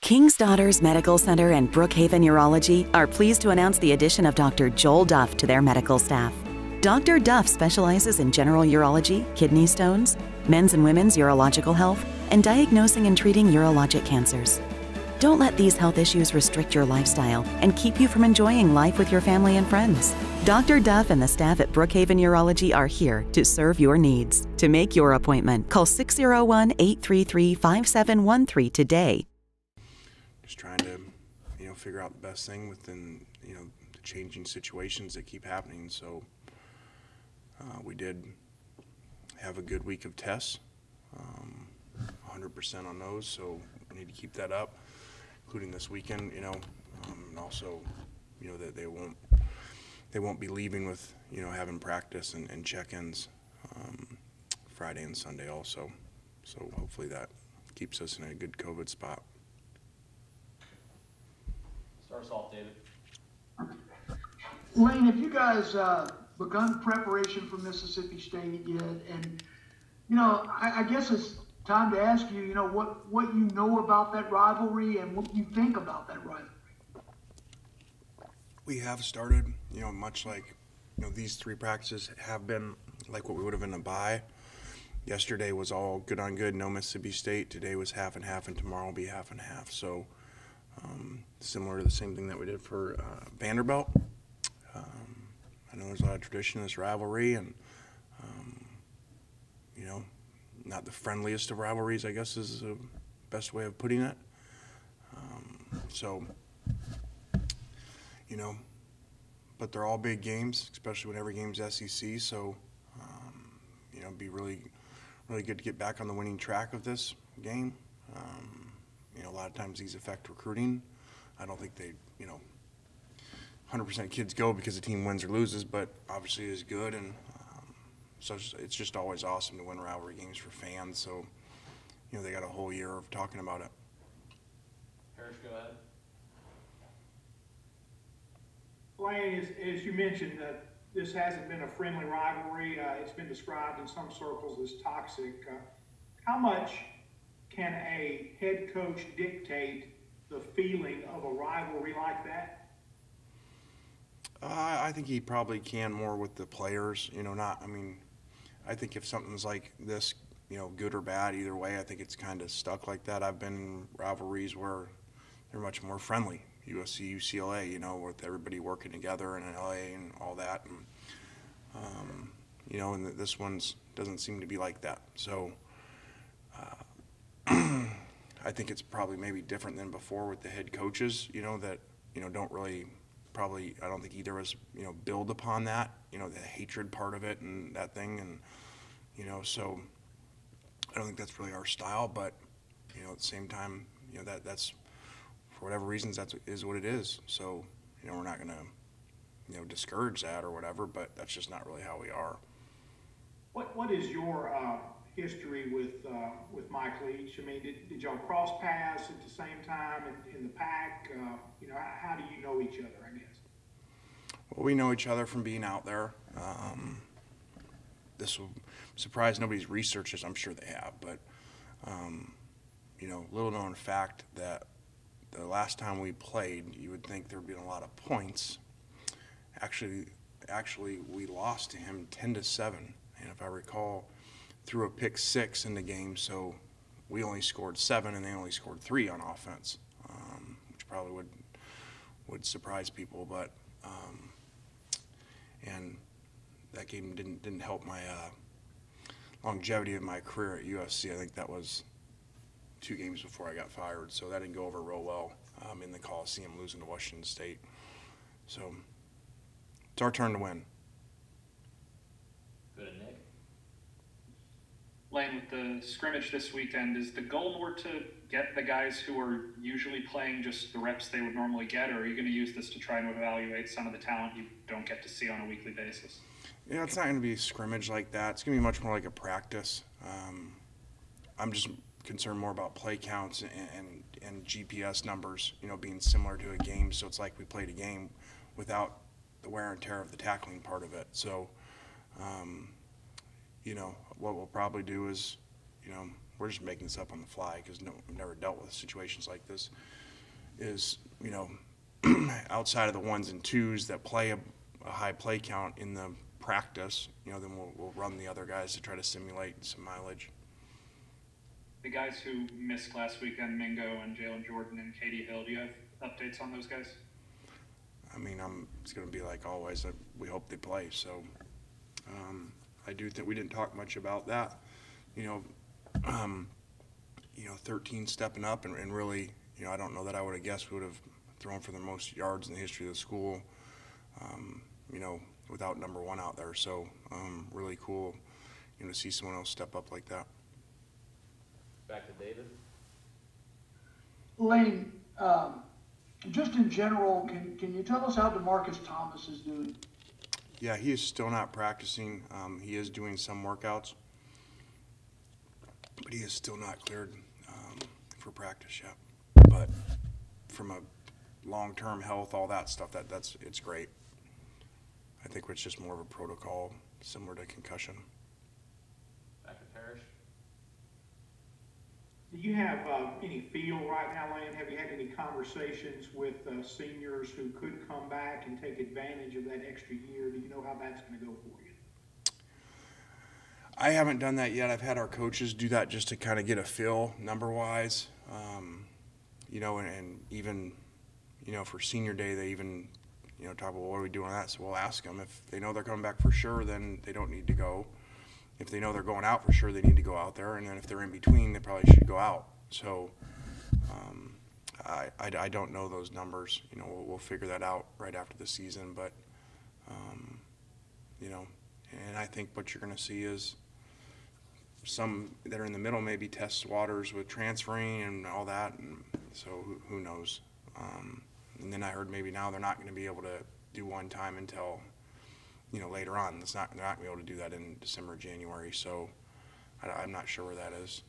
King's Daughters Medical Center and Brookhaven Urology are pleased to announce the addition of Dr. Joel Duff to their medical staff. Dr. Duff specializes in general urology, kidney stones, men's and women's urological health, and diagnosing and treating urologic cancers. Don't let these health issues restrict your lifestyle and keep you from enjoying life with your family and friends. Dr. Duff and the staff at Brookhaven Urology are here to serve your needs. To make your appointment, call 601-833-5713 today. Just trying to, figure out the best thing within, the changing situations that keep happening. So we did have a good week of tests, 100% on those. So we need to keep that up, including this weekend, and also, that they won't be leaving with, having practice and check-ins Friday and Sunday also. So hopefully that keeps us in a good COVID spot. Start us off, David. Lane, have you guys begun preparation for Mississippi State yet? And, I guess it's time to ask you, what you know about that rivalry and what you think about that rivalry. We have started, much like, these three practices have been like what we would have in a bye. Yesterday was all good on good, no Mississippi State. Today was half and half, and tomorrow will be half and half. So similar to the same thing that we did for Vanderbilt. I know there's a lot of tradition in this rivalry, and not the friendliest of rivalries, I guess, is the best way of putting it. But they're all big games, especially when every game's SEC. So, it'd be really, really good to get back on the winning track of this game. A lot of times these affect recruiting. I don't think they, 100% kids go because the team wins or loses, but obviously it is good, and so it's just always awesome to win rivalry games for fans. So, they got a whole year of talking about it. Parrish, go ahead. Lane, as you mentioned, this hasn't been a friendly rivalry. It's been described in some circles as toxic. How much can a head coach dictate the feeling of a rivalry like that? I think he probably can more with the players. I think if something's like this, good or bad, either way, I think it's kind of stuck like that. I've been in rivalries where they're much more friendly. USC, UCLA, with everybody working together in LA and all that. And, and this one's doesn't seem to be like that. So I think it's probably maybe different than before with the head coaches, that, don't really probably, I don't think either of us, build upon that, the hatred part of it and that thing. And, so I don't think that's really our style, but, at the same time, that's, for whatever reasons, that is what it is. So, we're not going to, discourage that or whatever, but that's just not really how we are. What is your history with Mike Leach? I mean, did y'all cross paths at the same time in the pack? How do you know each other, I guess? Well, we know each other from being out there. This will surprise nobody's researchers. I'm sure they have, but little known fact that the last time we played, you would think there would be a lot of points. Actually, we lost to him 10-7, and if I recall, threw a pick 6 in the game. So we only scored 7, and they only scored 3 on offense, which probably would surprise people. But and that game didn't help my longevity of my career at USC. I think that was 2 games before I got fired, so that didn't go over real well in the Coliseum, losing to Washington State. So it's our turn to win. Go to Nick. Lane, with the scrimmage this weekend, is the goal more to get the guys who are usually playing just the reps they would normally get, or are you going to use this to try and evaluate some of the talent you don't get to see on a weekly basis? It's not going to be a scrimmage like that. It's going to be much more like a practice. I'm just concerned more about play counts and GPS numbers, being similar to a game. So it's like we played a game without the wear and tear of the tackling part of it. So, what we'll probably do is, we're just making this up on the fly because we've never dealt with situations like this, is, you know, outside of the 1s and 2s that play a high play count in the practice, you know, then we'll run the other guys to try to simulate some mileage. The guys who missed last weekend, Mingo and Jalen Jordan and Katie Hill, do you have updates on those guys? I mean, it's going to be like always. We hope they play. So I do think we didn't talk much about that. You know, 13 stepping up and really, you know, I don't know that I would have guessed we would have thrown for the most yards in the history of the school. You know, without number 1 out there. So really cool, you know, to see someone else step up like that. Back to David. Lane, just in general, can you tell us how DeMarcus Thomas is doing? Yeah, he is still not practicing. He is doing some workouts, but he is still not cleared for practice yet. But from a long-term health, all that stuff, it's great. I think it's just more of a protocol similar to concussion. Back to Parrish. Do you have any feel right now, Lane? Have you had any conversations with seniors who could come back and take advantage of that extra year? Do you know how that's going to go for you? I haven't done that yet. I've had our coaches do that just to kind of get a feel number-wise. You know, and even, you know, for senior day, they even, you know, talk about what are we doing on that. So we'll ask them. If they know they're coming back for sure, then they don't need to go. If they know they're going out for sure, they need to go out there. And then if they're in between, they probably should go out. So I don't know those numbers. You know, we'll figure that out right after the season. But, you know, and I think what you're going to see is some that are in the middle maybe test waters with transferring and all that. And so who knows? And then I heard maybe now they're not going to be able to do one time until, you know, later on. They're not going to be able to do that in December, January. So I'm not sure where that is.